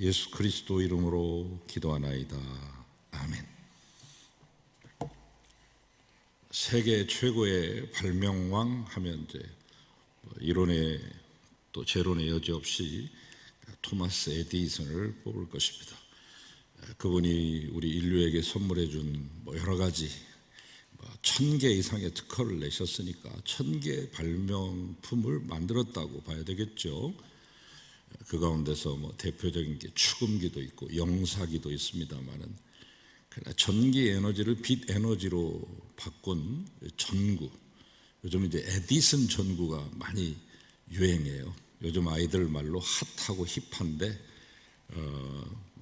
예수 그리스도 이름으로 기도하나이다. 아멘. 세계 최고의 발명왕 하면 이제 이론의 또 재론의 여지 없이 토마스 에디슨을 뽑을 것입니다. 그분이 우리 인류에게 선물해 준 여러 가지 1000개 이상의 특허를 내셨으니까 1000개 발명품을 만들었다고 봐야 되겠죠. 그 가운데서 대표적인 게 축음기도 있고 영사기도 있습니다만은, 그러나 전기 에너지를 빛 에너지로 바꾼 전구, 요즘 이제 에디슨 전구가 많이 유행해요. 요즘 아이들 말로 핫하고 힙한데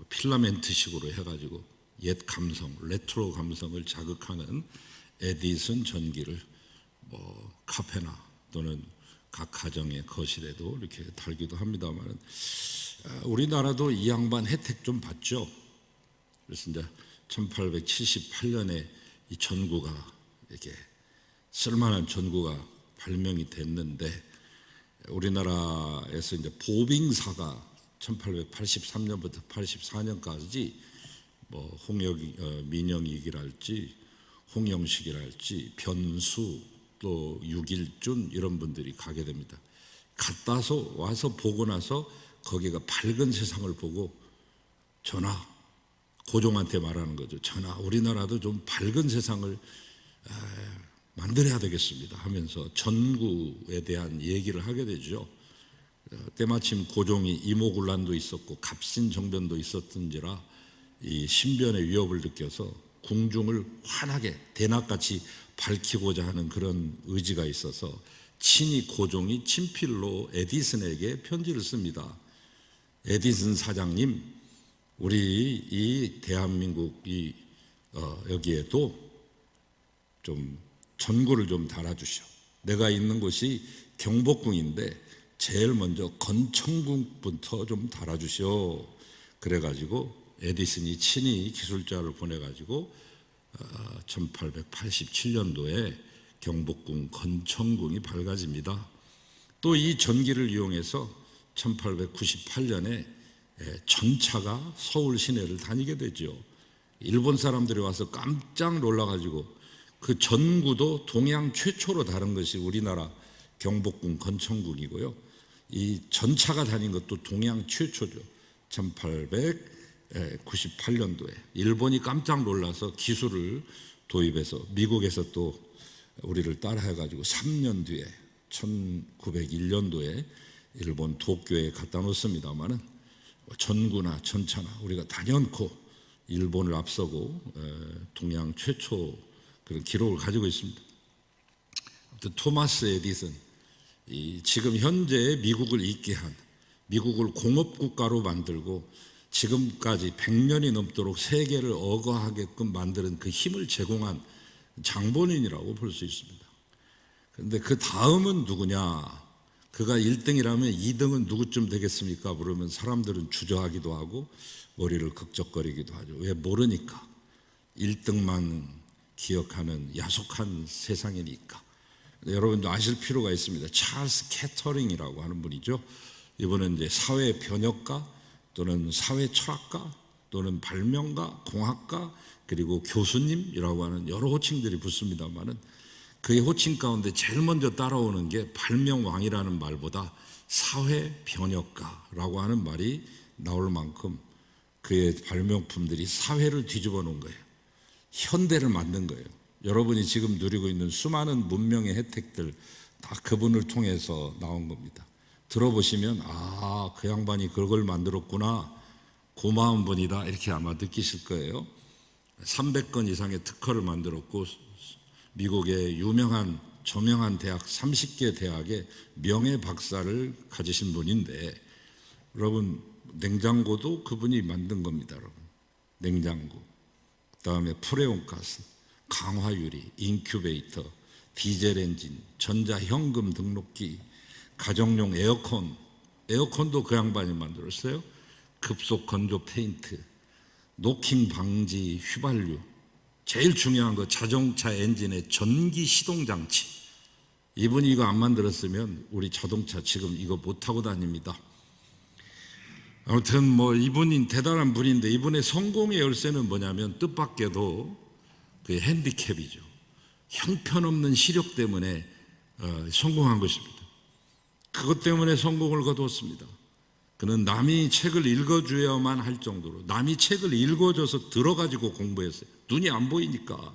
필라멘트식으로 해가지고 옛 감성, 레트로 감성을 자극하는 에디슨 전기를 카페나 또는 각 가정의 거실에도 이렇게 달기도 합니다만, 우리나라도 이 양반 혜택 좀 받죠. 그래서 이제 1878년에 이 전구가 이렇게 쓸만한 전구가 발명이 됐는데, 우리나라에서 이제 보빙사가 1883년부터 84년까지 민영익이랄지 홍영식이랄지 변수 또 육일준 이런 분들이 가게 됩니다. 갔다서 와서 보고 나서 거기가 밝은 세상을 보고 전하, 고종한테 말하는 거죠. 전하, 우리나라도 좀 밝은 세상을 만들어야 되겠습니다 하면서 전구에 대한 얘기를 하게 되죠. 때마침 고종이 이모군란도 있었고 갑신정변도 있었던지라 이 신변의 위협을 느껴서 궁중을 환하게 대낮같이 밝히고자 하는 그런 의지가 있어서 친히 고종이 친필로 에디슨에게 편지를 씁니다. 에디슨 사장님, 우리 이 대한민국 여기에도 좀 전구를 좀 달아주시오. 내가 있는 곳이 경복궁인데 제일 먼저 건청궁부터 좀 달아주시오. 그래가지고 에디슨이 친히 기술자를 보내가지고 1887년도에 경복궁 건청궁이 밝아집니다. 또 이 전기를 이용해서 1898년에 전차가 서울 시내를 다니게 되죠. 일본 사람들이 와서 깜짝 놀라가지고 그 전구도 동양 최초로 다른 것이 우리나라 경복궁 건청궁이고요. 이 전차가 다닌 것도 동양 최초죠. 1898년도에 일본이 깜짝 놀라서 기술을 도입해서 미국에서 또 우리를 따라해가지고 3년 뒤에 1901년도에 일본 도쿄에 갖다 놓습니다만은, 전구나 전차나 우리가 단연코 일본을 앞서고 동양 최초 그런 기록을 가지고 있습니다. 토마스 에디슨, 지금 현재 미국을 있게 한, 미국을 공업국가로 만들고 지금까지 100년이 넘도록 세계를 어거하게끔 만드는 그 힘을 제공한 장본인이라고 볼 수 있습니다. 그런데 그 다음은 누구냐? 그가 1등이라면 2등은 누구쯤 되겠습니까? 그러면 사람들은 주저하기도 하고 머리를 극적거리기도 하죠. 왜? 모르니까. 1등만 기억하는 야속한 세상이니까. 여러분도 아실 필요가 있습니다. 찰스 캐터링이라고 하는 분이죠. 이분은 이제 사회 변혁가 또는 사회 철학가 또는 발명가, 공학가, 그리고 교수님이라고 하는 여러 호칭들이 붙습니다만은, 그의 호칭 가운데 제일 먼저 따라오는 게 발명왕이라는 말보다 사회 변혁가라고 하는 말이 나올 만큼 그의 발명품들이 사회를 뒤집어 놓은 거예요. 현대를 만든 거예요. 여러분이 지금 누리고 있는 수많은 문명의 혜택들 다 그분을 통해서 나온 겁니다. 들어보시면 그 양반이 그걸 만들었구나, 고마운 분이다, 이렇게 아마 느끼실 거예요. 300건 이상의 특허를 만들었고 미국의 유명한 저명한 대학 30개 대학의 명예 박사를 가지신 분인데, 여러분 냉장고도 그분이 만든 겁니다. 여러분 냉장고, 그다음에 프레온가스, 강화유리, 인큐베이터, 디젤 엔진, 전자현금 등록기, 가정용 에어컨도 그 양반이 만들었어요. 급속 건조 페인트, 노킹 방지 휘발유, 제일 중요한 거 자동차 엔진의 전기 시동 장치. 이분이 이거 안 만들었으면 우리 자동차 지금 이거 못 타고 다닙니다. 아무튼 뭐 이분이 대단한 분인데, 이분의 성공의 열쇠는 뭐냐면 뜻밖에도 그 핸디캡이죠. 형편없는 시력 때문에 성공한 것입니다. 그것 때문에 성공을 거두었습니다. 그는 남이 책을 읽어줘야만 할 정도로, 남이 책을 읽어줘서 들어가지고 공부했어요. 눈이 안 보이니까.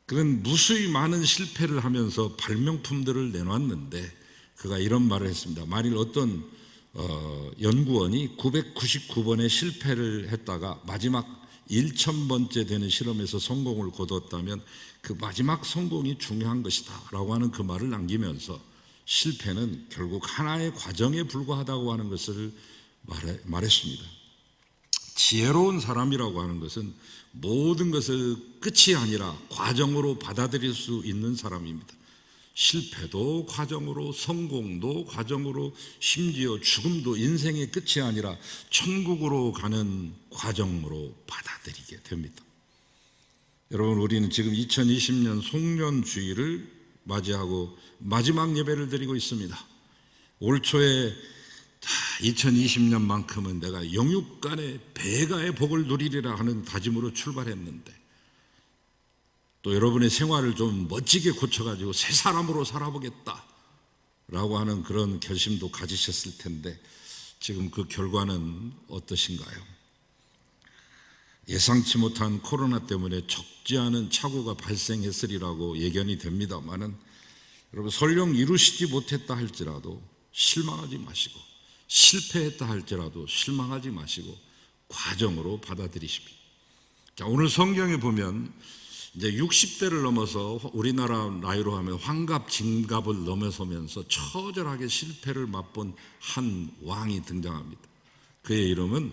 그는 무수히 많은 실패를 하면서 발명품들을 내놨는데, 그가 이런 말을 했습니다. 만일 어떤 연구원이 999번의 실패를 했다가 마지막 1000번째 되는 실험에서 성공을 거두었다면 그 마지막 성공이 중요한 것이다 라고 하는 그 말을 남기면서, 실패는 결국 하나의 과정에 불과하다고 하는 것을 말했습니다. 지혜로운 사람이라고 하는 것은 모든 것을 끝이 아니라 과정으로 받아들일 수 있는 사람입니다. 실패도 과정으로, 성공도 과정으로, 심지어 죽음도 인생의 끝이 아니라 천국으로 가는 과정으로 받아들이게 됩니다. 여러분, 우리는 지금 2020년 송년주일을 맞이하고 마지막 예배를 드리고 있습니다. 올 초에 2020년만큼은 내가 영육간의 배가의 복을 누리리라 하는 다짐으로 출발했는데, 또 여러분의 생활을 좀 멋지게 고쳐가지고 새 사람으로 살아보겠다 라고 하는 그런 결심도 가지셨을 텐데, 지금 그 결과는 어떠신가요? 예상치 못한 코로나 때문에 적지 않은 착오가 발생했으리라고 예견이 됩니다만은, 여러분, 설령 이루시지 못했다 할지라도 실망하지 마시고, 실패했다 할지라도 실망하지 마시고 과정으로 받아들이십시오. 자, 오늘 성경에 보면 이제 60대를 넘어서 우리나라 나이로 하면 환갑, 진갑을 넘어서면서 처절하게 실패를 맛본 한 왕이 등장합니다. 그의 이름은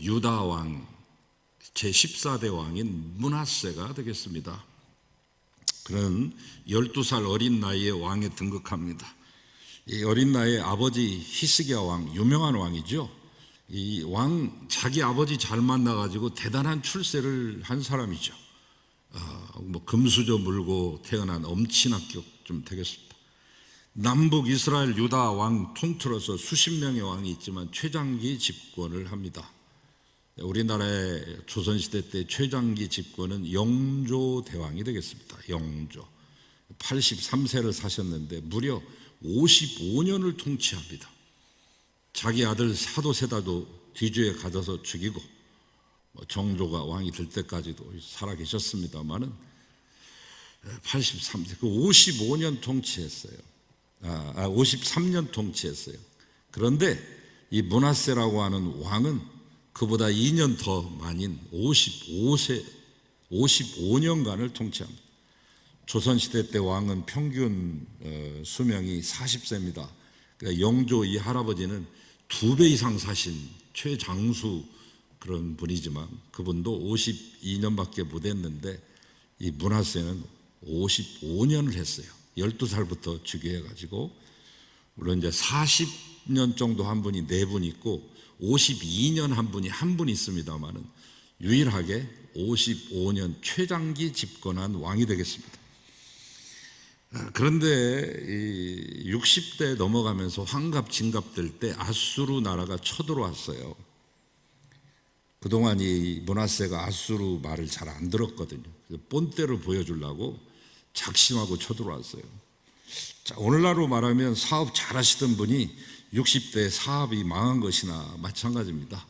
유다 왕, 제14대 왕인 므낫세가 되겠습니다. 그는 12살 어린 나이에 왕에 등극합니다. 이 어린 나이에 아버지 히스기야 왕, 유명한 왕이죠. 이 왕, 자기 아버지 잘 만나가지고 대단한 출세를 한 사람이죠. 뭐 금수저 물고 태어난 엄친아격 좀 되겠습니다. 남북 이스라엘 유다 왕 통틀어서 수십 명의 왕이 있지만 최장기 집권을 합니다. 우리나라의 조선시대 때 최장기 집권은 영조 대왕이 되겠습니다. 영조 83세를 사셨는데 무려 55년을 통치합니다. 자기 아들 사도세다도 뒤주에 가둬서 죽이고, 정조가 왕이 될 때까지도 살아계셨습니다마는 83세, 그 55년 통치했어요. 53년 통치했어요. 그런데 이 므낫세라고 하는 왕은 그보다 2년 더 많은 55년간을 통치합니다. 조선시대 때 왕은 평균 수명이 40세입니다. 그러니까 영조 이 할아버지는 2배 이상 사신 최장수 그런 분이지만 그분도 52년밖에 못 했는데, 이 므낫세는 55년을 했어요. 12살부터 즉위해가지고. 물론 이제 40년 정도 한 분이 4분 있고 52년 한 분이 있습니다만은 유일하게 55년 최장기 집권한 왕이 되겠습니다. 그런데 60대 넘어가면서 환갑 진갑 될 때 아수르 나라가 쳐들어왔어요. 그동안 이 므낫세가 아수르 말을 잘 안 들었거든요. 본때를 보여주려고 작심하고 쳐들어왔어요. 자, 오늘날로 말하면 사업 잘하시던 분이 60대 사업이 망한 것이나 마찬가지입니다.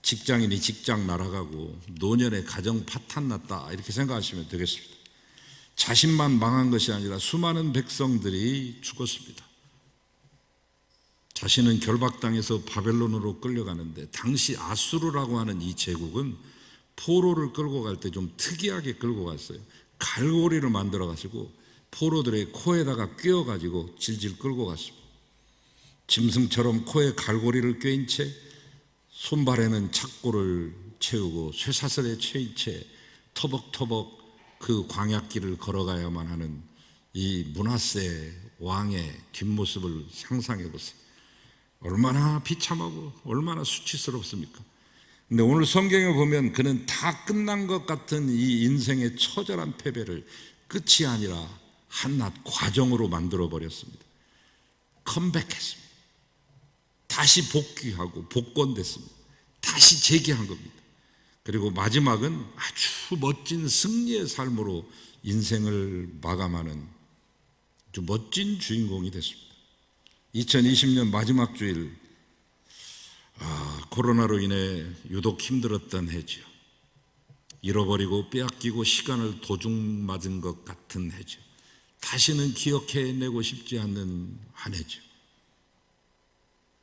직장인이 직장 날아가고 노년의 가정 파탄났다 이렇게 생각하시면 되겠습니다. 자신만 망한 것이 아니라 수많은 백성들이 죽었습니다. 자신은 결박당해서 바벨론으로 끌려가는데, 당시 아수르라고 하는 이 제국은 포로를 끌고 갈 때 좀 특이하게 끌고 갔어요. 갈고리를 만들어 가지고 포로들의 코에다가 꿰어가지고 질질 끌고 갔습니다. 짐승처럼 코에 갈고리를 꿰인 채 손발에는 착고를 채우고 쇠사슬에 채인 채 터벅터벅 그 광야길을 걸어가야만 하는 이 므낫세 왕의 뒷모습을 상상해 보세요. 얼마나 비참하고 얼마나 수치스럽습니까? 근데 오늘 성경에 보면 그는 다 끝난 것 같은 이 인생의 처절한 패배를 끝이 아니라 한낱 과정으로 만들어 버렸습니다. 컴백했습니다. 다시 복귀하고 복권됐습니다. 다시 재기한 겁니다. 그리고 마지막은 아주 멋진 승리의 삶으로 인생을 마감하는 아주 멋진 주인공이 됐습니다. 2020년 마지막 주일, 코로나로 인해 유독 힘들었던 해죠. 잃어버리고 빼앗기고 시간을 도중 맞은 것 같은 해죠. 다시는 기억해내고 싶지 않는 한 해죠.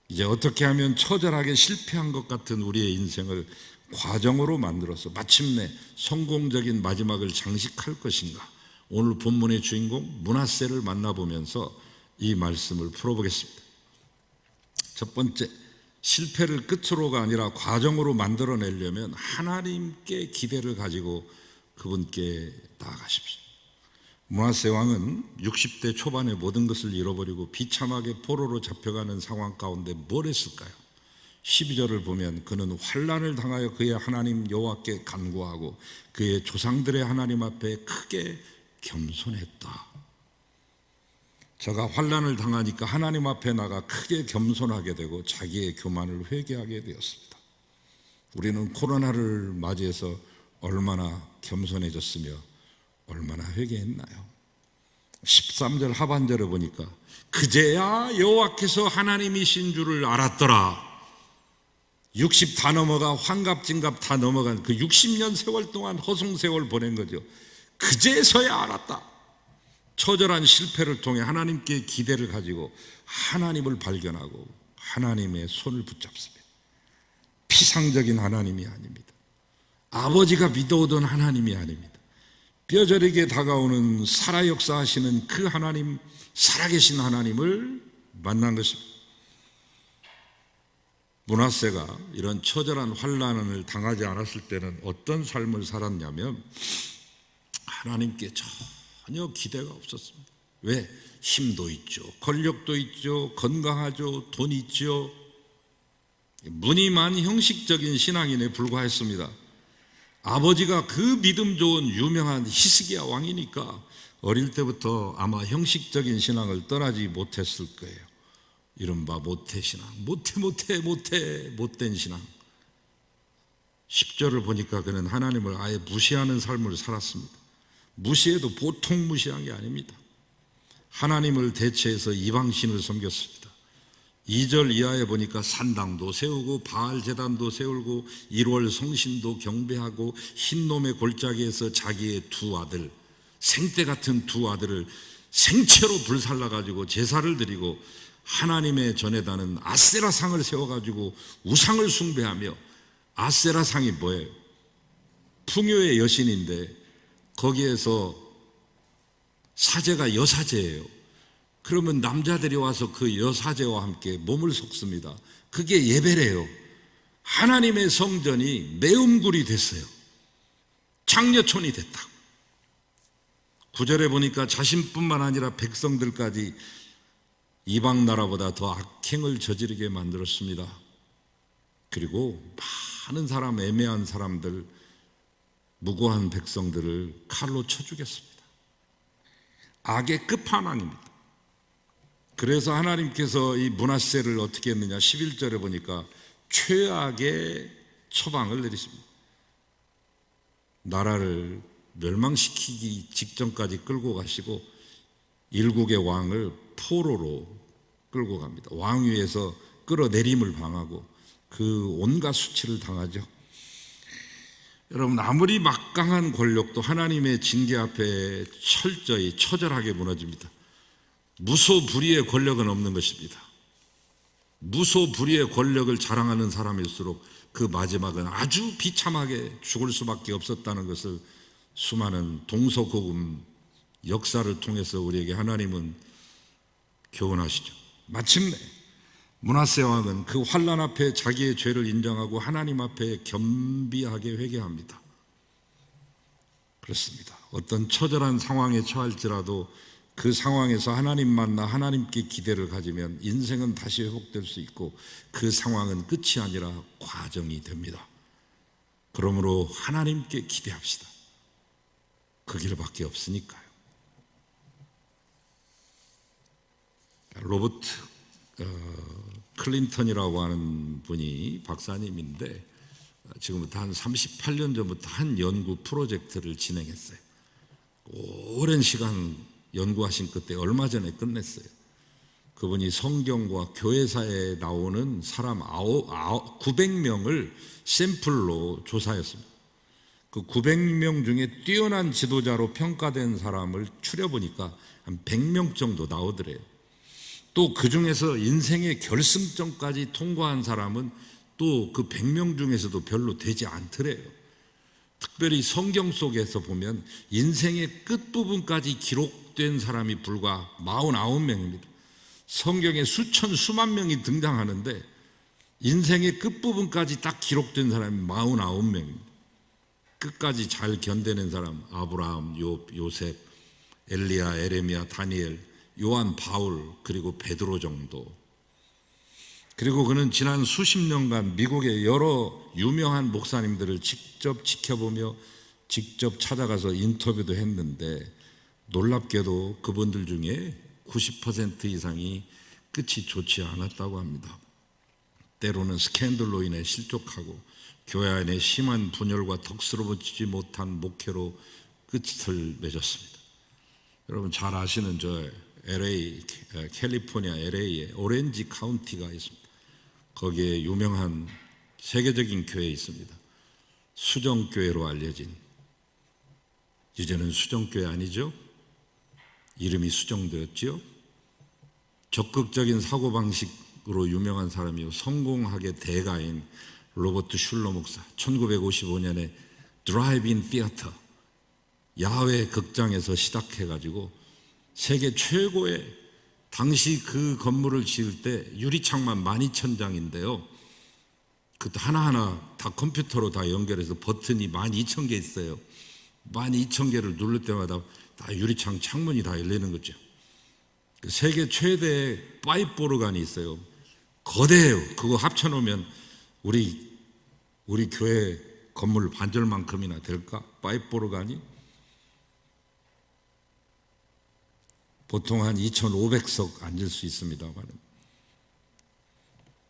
이제 어떻게 하면 처절하게 실패한 것 같은 우리의 인생을 과정으로 만들어서 마침내 성공적인 마지막을 장식할 것인가? 오늘 본문의 주인공 므낫세를 만나보면서 이 말씀을 풀어보겠습니다. 첫 번째, 실패를 끝으로가 아니라 과정으로 만들어내려면 하나님께 기대를 가지고 그분께 나아가십시오. 므낫세 왕은 60대 초반에 모든 것을 잃어버리고 비참하게 포로로 잡혀가는 상황 가운데 뭘 했을까요? 12절을 보면 그는 환난을 당하여 그의 하나님 여호와께 간구하고 그의 조상들의 하나님 앞에 크게 겸손했다. 저가 환난을 당하니까 하나님 앞에 나가 크게 겸손하게 되고 자기의 교만을 회개하게 되었습니다. 우리는 코로나를 맞이해서 얼마나 겸손해졌으며 얼마나 회개했나요? 13절 하반절에 보니까 그제야 여호와께서 하나님이신 줄을 알았더라. 60 다 넘어가 환갑진갑 다 넘어간 그 60년 세월 동안 허송세월 보낸 거죠. 그제서야 알았다. 처절한 실패를 통해 하나님께 기대를 가지고 하나님을 발견하고 하나님의 손을 붙잡습니다. 피상적인 하나님이 아닙니다. 아버지가 믿어오던 하나님이 아닙니다. 뼈저리게 다가오는 살아 역사하시는 그 하나님, 살아계신 하나님을 만난 것입니다. 므낫세가 이런 처절한 환난을 당하지 않았을 때는 어떤 삶을 살았냐면 하나님께 전혀 기대가 없었습니다. 왜? 힘도 있죠, 권력도 있죠, 건강하죠, 돈 있죠. 무늬만 형식적인 신앙인에 불과했습니다. 아버지가 그 믿음 좋은 유명한 히스기야 왕이니까 어릴 때부터 아마 형식적인 신앙을 떠나지 못했을 거예요. 이른바 모태신앙, 못된 신앙. 10절을 보니까 그는 하나님을 아예 무시하는 삶을 살았습니다. 무시해도 보통 무시한 게 아닙니다. 하나님을 대체해서 이방신을 섬겼습니다. 2절 이하에 보니까 산당도 세우고 바알 제단도 세우고 1월 성신도 경배하고 흰놈의 골짜기에서 자기의 두 아들, 생떼 같은 두 아들을 생채로 불살라가지고 제사를 드리고 하나님의 전에다는 아세라상을 세워가지고 우상을 숭배하며, 아세라상이 뭐예요? 풍요의 여신인데 거기에서 사제가 여사제예요. 그러면 남자들이 와서 그 여사제와 함께 몸을 섞습니다. 그게 예배래요. 하나님의 성전이 매음굴이 됐어요. 장려촌이 됐다. 9절에 보니까 자신뿐만 아니라 백성들까지 이방 나라보다 더 악행을 저지르게 만들었습니다. 그리고 많은 사람, 애매한 사람들, 무고한 백성들을 칼로 쳐 죽였습니다. 악의 끝판왕입니다. 그래서 하나님께서 이 므낫세를 어떻게 했느냐, 11절에 보니까 최악의 처방을 내리십니다. 나라를 멸망시키기 직전까지 끌고 가시고 일국의 왕을 포로로 끌고 갑니다. 왕위에서 끌어내림을 당하고 그 온갖 수치를 당하죠. 여러분, 아무리 막강한 권력도 하나님의 징계 앞에 철저히 처절하게 무너집니다. 무소불위의 권력은 없는 것입니다. 무소불위의 권력을 자랑하는 사람일수록 그 마지막은 아주 비참하게 죽을 수밖에 없었다는 것을 수많은 동서고금 역사를 통해서 우리에게 하나님은 교훈하시죠. 마침내 므낫세 왕은 그 환난 앞에 자기의 죄를 인정하고 하나님 앞에 겸비하게 회개합니다. 그렇습니다. 어떤 처절한 상황에 처할지라도 그 상황에서 하나님 만나 하나님께 기대를 가지면 인생은 다시 회복될 수 있고 그 상황은 끝이 아니라 과정이 됩니다. 그러므로 하나님께 기대합시다. 그 길밖에 없으니까요. 로버트 클린턴이라고 하는 분이 박사님인데 지금부터 한 38년 전부터 한 연구 프로젝트를 진행했어요. 오랜 시간 연구하신 끝에 얼마 전에 끝냈어요. 그분이 성경과 교회사에 나오는 사람 900명을 샘플로 조사했습니다. 그 900명 중에 뛰어난 지도자로 평가된 사람을 추려보니까 한 100명 정도 나오더래요. 또 그 중에서 인생의 결승점까지 통과한 사람은 또 그 100명 중에서도 별로 되지 않더래요. 특별히 성경 속에서 보면 인생의 끝부분까지 기록된 사람이 불과 49명입니다. 성경에 수천 수만 명이 등장하는데 인생의 끝부분까지 딱 기록된 사람이 49명입니다. 끝까지 잘 견뎌낸 사람, 아브라함, 욥, 요셉, 엘리야, 에레미야, 다니엘, 요한, 바울, 그리고 베드로 정도. 그리고 그는 지난 수십 년간 미국의 여러 유명한 목사님들을 직접 지켜보며 직접 찾아가서 인터뷰도 했는데 놀랍게도 그분들 중에 90% 이상이 끝이 좋지 않았다고 합니다. 때로는 스캔들로 인해 실족하고 교회 안에 심한 분열과 덕스러워지지 못한 목회로 끝을 맺었습니다. 여러분 잘 아시는 저 LA, 캘리포니아 LA에 오렌지 카운티가 있습니다. 거기에 유명한 세계적인 교회 있습니다. 수정교회로 알려진, 이제는 수정교회 아니죠? 이름이 수정되었지요? 적극적인 사고방식으로 유명한 사람이요 성공학의 대가인 로버트 슐러 목사, 1955년에 드라이브인 티어터, 야외 극장에서 시작해가지고 세계 최고의, 당시 그 건물을 지을 때 유리창만 12,000장인데요 그것도 하나하나 다 컴퓨터로 다 연결해서 버튼이 12,000개 있어요. 12,000개를 누를 때마다 다 유리창 창문이 다 열리는 거죠. 세계 최대의 파이프오르간이 있어요. 거대해요. 그거 합쳐놓으면 우리 교회 건물 반절만큼이나 될까? 파이프오르간이 보통 한 2,500석 앉을 수 있습니다만,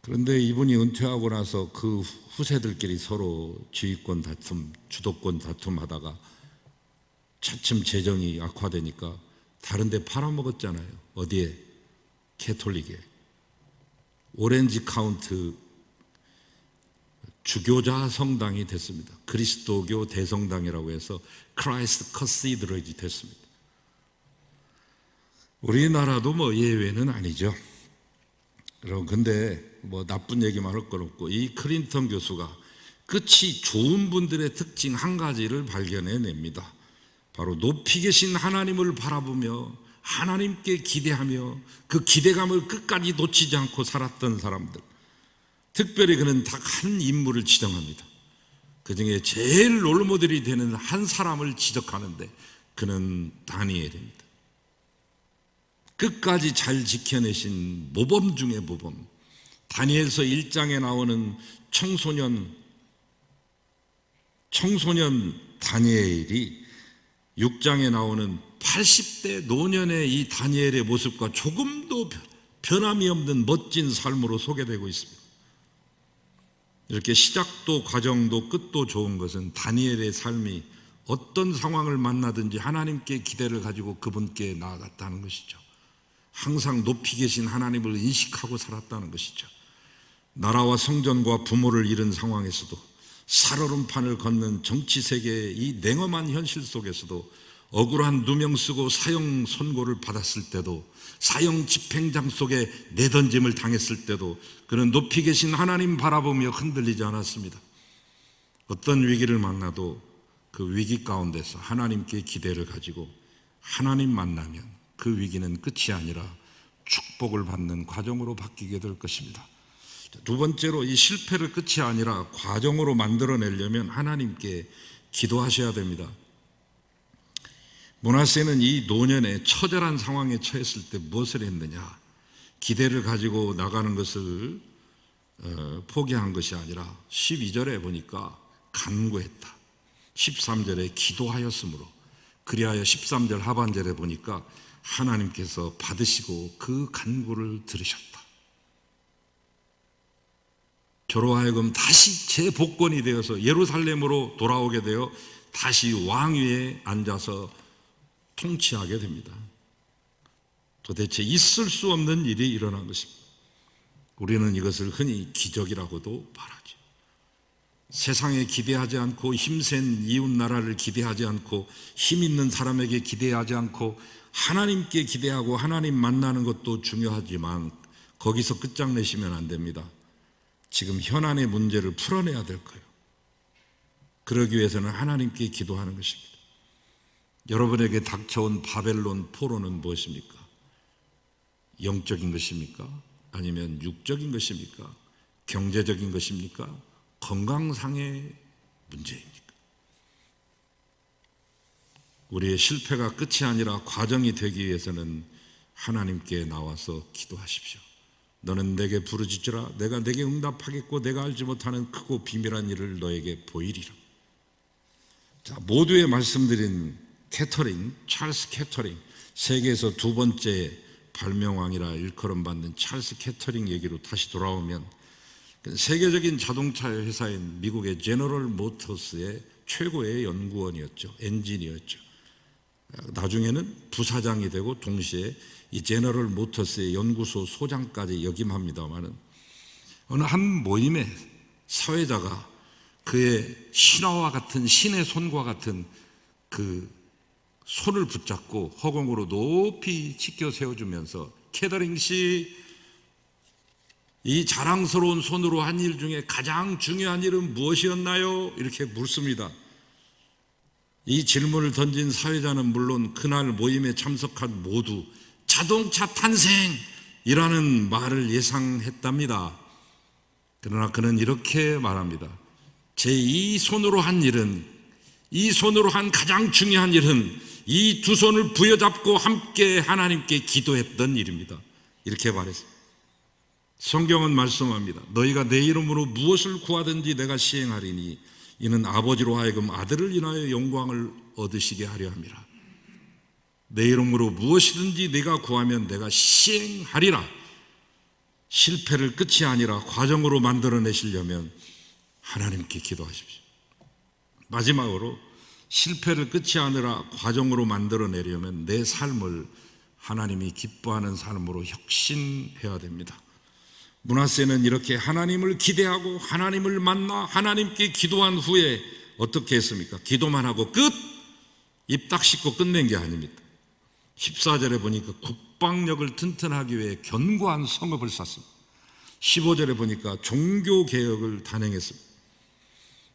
그런데 이분이 은퇴하고 나서 그 후세들끼리 서로 지휘권 다툼, 주도권 다툼하다가 차츰 재정이 악화되니까 다른 데 팔아먹었잖아요. 어디에? 캐톨릭에. 오렌지 카운트 주교자 성당이 됐습니다. 그리스도교 대성당이라고 해서 크라이스트 커시드럴이 됐습니다. 우리나라도 뭐 예외는 아니죠. 여러분, 근데 뭐 나쁜 얘기만 할 건 없고, 이 클린턴 교수가 끝이 좋은 분들의 특징 한 가지를 발견해냅니다. 바로 높이 계신 하나님을 바라보며 하나님께 기대하며 그 기대감을 끝까지 놓치지 않고 살았던 사람들. 특별히 그는 딱 한 인물을 지정합니다. 그 중에 제일 롤모델이 되는 한 사람을 지적하는데 그는 다니엘입니다. 끝까지 잘 지켜내신 모범 중에 모범. 다니엘서 1장에 나오는 청소년 다니엘이 6장에 나오는 80대 노년의 이 다니엘의 모습과 조금도 변함이 없는 멋진 삶으로 소개되고 있습니다. 이렇게 시작도 과정도 끝도 좋은 것은 다니엘의 삶이 어떤 상황을 만나든지 하나님께 기대를 가지고 그분께 나아갔다는 것이죠. 항상 높이 계신 하나님을 인식하고 살았다는 것이죠. 나라와 성전과 부모를 잃은 상황에서도, 살얼음판을 걷는 정치세계의 이 냉엄한 현실 속에서도, 억울한 누명 쓰고 사형 선고를 받았을 때도, 사형 집행장 속에 내던짐을 당했을 때도 그는 높이 계신 하나님 바라보며 흔들리지 않았습니다. 어떤 위기를 만나도 그 위기 가운데서 하나님께 기대를 가지고 하나님 만나면 그 위기는 끝이 아니라 축복을 받는 과정으로 바뀌게 될 것입니다. 두 번째로, 이 실패를 끝이 아니라 과정으로 만들어내려면 하나님께 기도하셔야 됩니다. 므낫세는 이 노년에 처절한 상황에 처했을 때 무엇을 했느냐? 기대를 가지고 나가는 것을 포기한 것이 아니라 12절에 보니까 간구했다. 13절에 기도하였으므로, 그리하여 13절 하반절에 보니까 하나님께서 받으시고 그 간구를 들으셨다. 저로 하여금 다시 재복권이 되어서 예루살렘으로 돌아오게 되어 다시 왕위에 앉아서 통치하게 됩니다. 도대체 있을 수 없는 일이 일어난 것입니다. 우리는 이것을 흔히 기적이라고도 말하죠. 세상에 기대하지 않고 힘센 이웃나라를 기대하지 않고 힘 있는 사람에게 기대하지 않고 하나님께 기대하고 하나님 만나는 것도 중요하지만 거기서 끝장내시면 안 됩니다. 지금 현안의 문제를 풀어내야 될 거예요. 그러기 위해서는 하나님께 기도하는 것입니다. 여러분에게 닥쳐온 바벨론 포로는 무엇입니까? 영적인 것입니까? 아니면 육적인 것입니까? 경제적인 것입니까? 건강상의 문제입니까? 우리의 실패가 끝이 아니라 과정이 되기 위해서는 하나님께 나와서 기도하십시오. 너는 내게 부르짖으라. 내가 내게 응답하겠고 내가 알지 못하는 크고 비밀한 일을 너에게 보이리라. 자, 모두의 말씀드린 캐터링, 찰스 캐터링, 세계에서 두 번째 발명왕이라 일컬음받는 찰스 캐터링 얘기로 다시 돌아오면 세계적인 자동차 회사인 미국의 제너럴 모터스의 최고의 연구원이었죠. 엔지니어였죠. 나중에는 부사장이 되고 동시에 이 제너럴 모터스의 연구소 소장까지 역임합니다마는 어느 한 모임에 사회자가 그의 신화와 같은 신의 손과 같은 그 손을 붙잡고 허공으로 높이 치켜 세워주면서 캐더링 씨, 이 자랑스러운 손으로 한 일 중에 가장 중요한 일은 무엇이었나요? 이렇게 묻습니다. 이 질문을 던진 사회자는 물론 그날 모임에 참석한 모두 자동차 탄생이라는 말을 예상했답니다. 그러나 그는 이렇게 말합니다. 제 이 손으로 한 일은, 이 손으로 한 가장 중요한 일은 이 두 손을 부여잡고 함께 하나님께 기도했던 일입니다. 이렇게 말했습니다. 성경은 말씀합니다. 너희가 내 이름으로 무엇을 구하든지 내가 시행하리니 이는 아버지로 하여금 아들을 인하여 영광을 얻으시게 하려 함이라. 내 이름으로 무엇이든지 네가 구하면 내가 시행하리라. 실패를 끝이 아니라 과정으로 만들어내시려면 하나님께 기도하십시오. 마지막으로 실패를 끝이 아니라 과정으로 만들어내려면 내 삶을 하나님이 기뻐하는 삶으로 혁신해야 됩니다. 므낫세는 이렇게 하나님을 기대하고 하나님을 만나 하나님께 기도한 후에 어떻게 했습니까? 기도만 하고 끝! 입 딱 씻고 끝낸 게 아닙니다. 14절에 보니까 국방력을 튼튼하기 위해 견고한 성읍을 샀습니다. 15절에 보니까 종교개혁을 단행했습니다.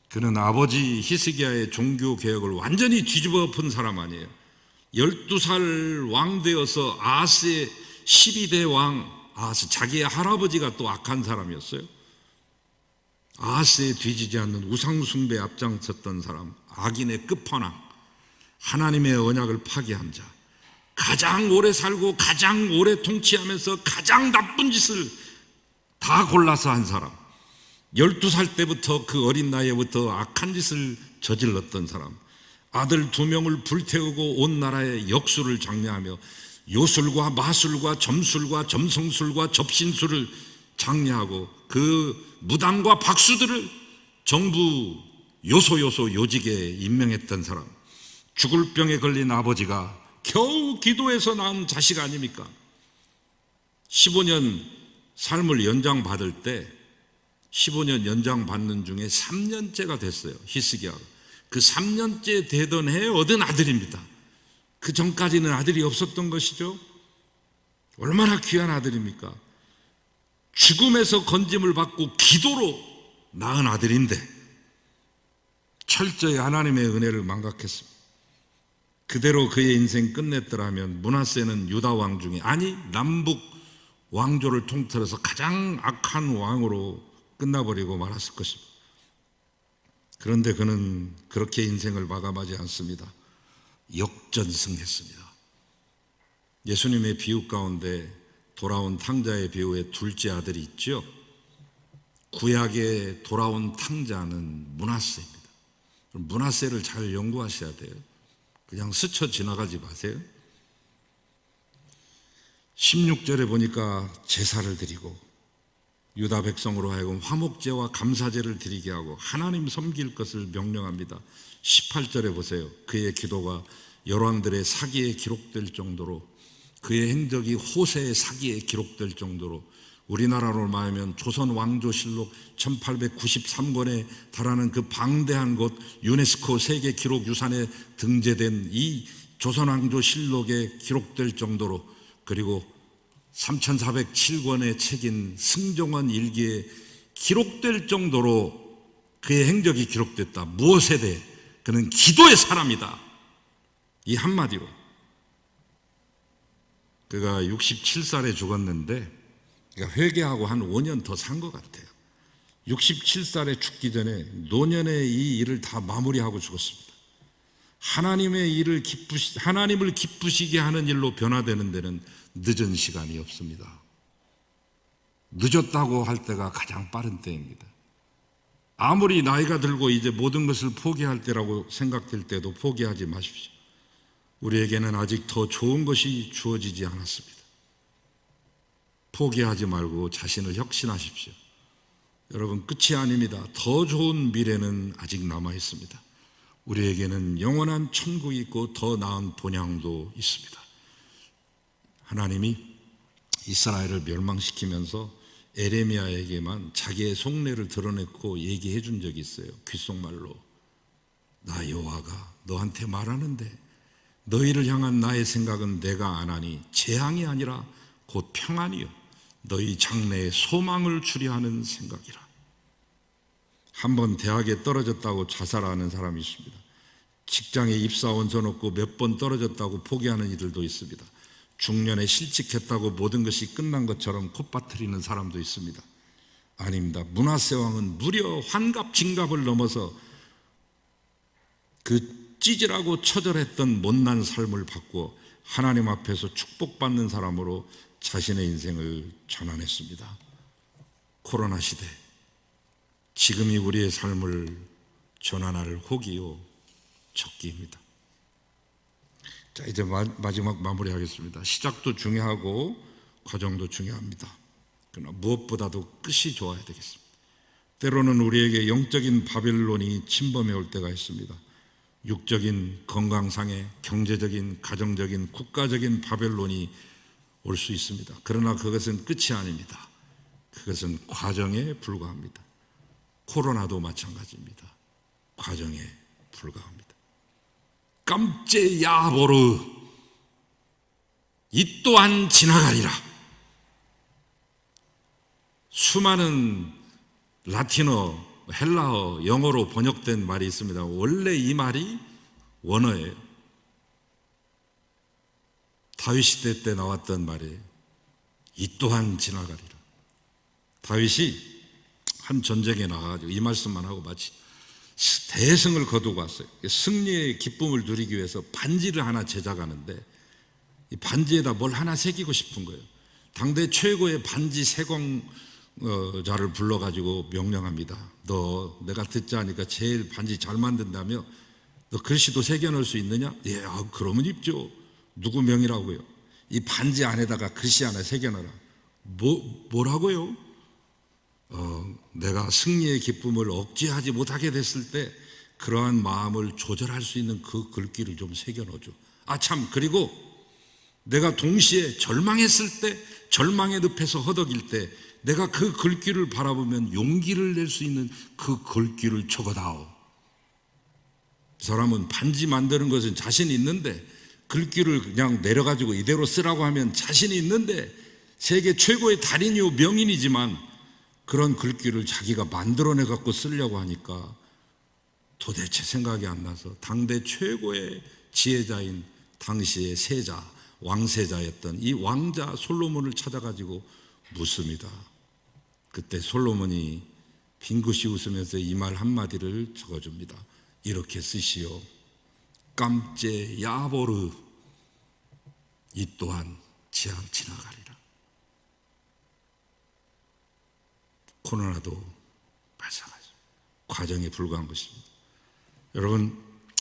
그는 아버지 히스기야의 종교개혁을 완전히 뒤집어 엎은 사람 아니에요. 12살 왕 되어서 아하스의 12대 왕, 아하스 자기의 할아버지가 또 악한 사람이었어요. 아하스에 뒤지지 않는 우상숭배에 앞장섰던 사람, 악인의 끝판왕, 하나님의 언약을 파기한 자, 가장 오래 살고 가장 오래 통치하면서 가장 나쁜 짓을 다 골라서 한 사람, 12살 때부터 그 어린 나이에부터 악한 짓을 저질렀던 사람, 아들 2명을 불태우고 온 나라의 역수를 장려하며 요술과 마술과 점술과 점성술과 접신술을 장려하고 그 무당과 박수들을 정부 요소 요직에 임명했던 사람, 죽을 병에 걸린 아버지가 겨우 기도해서 낳은 자식 아닙니까? 15년 삶을 연장받을 때 15년 연장받는 중에 3년째가 됐어요. 히스기야가. 그 3년째 되던 해에 얻은 아들입니다. 그 전까지는 아들이 없었던 것이죠. 얼마나 귀한 아들입니까? 죽음에서 건짐을 받고 기도로 낳은 아들인데 철저히 하나님의 은혜를 망각했습니다. 그대로 그의 인생 끝냈더라면 므낫세는 유다 왕 중에, 아니 남북 왕조를 통틀어서 가장 악한 왕으로 끝나버리고 말았을 것입니다. 그런데 그는 그렇게 인생을 마감하지 않습니다. 역전승했습니다. 예수님의 비유 가운데 돌아온 탕자의 비유에 둘째 아들이 있죠. 구약에 돌아온 탕자는 므낫세입니다. 므낫세를 잘 연구하셔야 돼요. 그냥 스쳐 지나가지 마세요. 16절에 보니까 제사를 드리고 유다 백성으로 하여금 화목제와 감사제를 드리게 하고 하나님 섬길 것을 명령합니다. 18절에 보세요. 그의 기도가 열왕들의 사기에 기록될 정도로, 그의 행적이 호세의 사기에 기록될 정도로, 우리나라로 말하면 조선왕조실록 1893권에 달하는 그 방대한 곳, 유네스코 세계 기록 유산에 등재된 이 조선왕조실록에 기록될 정도로, 그리고 3407권의 책인 승정원 일기에 기록될 정도로 그의 행적이 기록됐다. 무엇에 대해? 그는 기도의 사람이다. 이 한마디로. 그가 67살에 죽었는데, 그러니까 회개하고 한 5년 더 산 것 같아요. 67살에 죽기 전에 노년에 이 일을 다 마무리하고 죽었습니다. 하나님을 기쁘시게 하는 일로 변화되는 데는 늦은 시간이 없습니다. 늦었다고 할 때가 가장 빠른 때입니다. 아무리 나이가 들고 이제 모든 것을 포기할 때라고 생각될 때도 포기하지 마십시오. 우리에게는 아직 더 좋은 것이 주어지지 않았습니다. 포기하지 말고 자신을 혁신하십시오. 여러분, 끝이 아닙니다. 더 좋은 미래는 아직 남아 있습니다. 우리에게는 영원한 천국이 있고 더 나은 본향도 있습니다. 하나님이 이스라엘을 멸망시키면서 에레미야에게만 자기의 속내를 드러냈고 얘기해 준 적이 있어요. 귓속말로. 나 여호와가 너한테 말하는데 너희를 향한 나의 생각은 내가 아나니 재앙이 아니라 곧 평안이요 너희 장래에 소망을 주려 하는 생각이라. 한번 대학에 떨어졌다고 자살하는 사람이 있습니다. 직장에 입사 원서 넣고 몇 번 떨어졌다고 포기하는 이들도 있습니다. 중년에 실직했다고 모든 것이 끝난 것처럼 콧바트리는 사람도 있습니다. 아닙니다. 므낫세 왕은 무려 환갑 진갑을 넘어서 그 찌질하고 처절했던 못난 삶을 바꾸어 하나님 앞에서 축복받는 사람으로 자신의 인생을 전환했습니다. 코로나 시대, 지금이 우리의 삶을 전환할 호기요 적기입니다. 자, 이제 마지막 마무리하겠습니다. 시작도 중요하고 과정도 중요합니다. 그러나 무엇보다도 끝이 좋아야 되겠습니다. 때로는 우리에게 영적인 바벨론이 침범해 올 때가 있습니다. 육적인 건강상의, 경제적인, 가정적인, 국가적인 바벨론이 올 수 있습니다. 그러나 그것은 끝이 아닙니다. 그것은 과정에 불과합니다. 코로나도 마찬가지입니다. 과정에 불과합니다. 깜째 야보르 이 또한 지나가리라. 수많은 라틴어, 헬라어, 영어로 번역된 말이 있습니다. 원래 이 말이 원어예요. 다윗 시대 때 나왔던 말이에요. 이 또한 지나가리라. 다윗이 한 전쟁에 나가가지고 이 말씀만 하고 마치 대승을 거두고 왔어요. 승리의 기쁨을 누리기 위해서 반지를 하나 제작하는데 이 반지에다 뭘 하나 새기고 싶은 거예요. 당대 최고의 반지 세공자를 불러가지고 명령합니다. 너 내가 듣자 하니까 제일 반지 잘 만든다며 너 글씨도 새겨넣을 수 있느냐? 예, 그러면 입죠. 누구 명이라고요? 이 반지 안에다가 글씨 하나 새겨넣어라. 뭐라고요? 내가 승리의 기쁨을 억제하지 못하게 됐을 때 그러한 마음을 조절할 수 있는 그 글귀를 좀 새겨넣어줘. 참, 그리고 내가 동시에 절망했을 때, 절망의 늪에서 허덕일 때 내가 그 글귀를 바라보면 용기를 낼 수 있는 그 글귀를 적어다오. 사람은 반지 만드는 것은 자신이 있는데 글귀를 그냥 내려가지고 이대로 쓰라고 하면 자신이 있는데 세계 최고의 달인이요 명인이지만 그런 글귀를 자기가 만들어내 갖고 쓰려고 하니까 도대체 생각이 안 나서 당대 최고의 지혜자인 당시의 세자, 왕세자였던 이 왕자 솔로몬을 찾아가지고 묻습니다. 그때 솔로몬이 빙긋이 웃으면서 이 말 한마디를 적어줍니다. 이렇게 쓰시오. 깜째 야보르 이 또한 지나가리라. 코로나도 마찬가지. 과정에 불과한 것입니다. 여러분,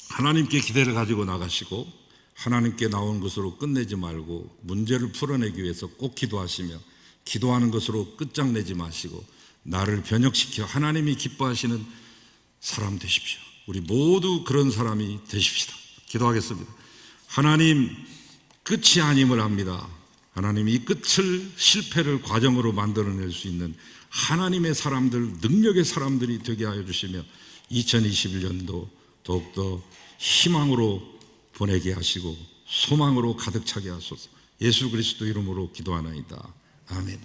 하나님께 기대를 가지고 나가시고 하나님께 나온 것으로 끝내지 말고 문제를 풀어내기 위해서 꼭 기도하시며 기도하는 것으로 끝장내지 마시고 나를 변혁시켜 하나님이 기뻐하시는 사람 되십시오. 우리 모두 그런 사람이 되십시다. 기도하겠습니다. 하나님, 끝이 아님을 압니다. 하나님, 이 끝을 실패를 과정으로 만들어낼 수 있는 하나님의 사람들, 능력의 사람들이 되게 하여 주시며 2021년도 더욱더 희망으로 보내게 하시고 소망으로 가득 차게 하소서. 예수 그리스도 이름으로 기도하나이다. 아멘.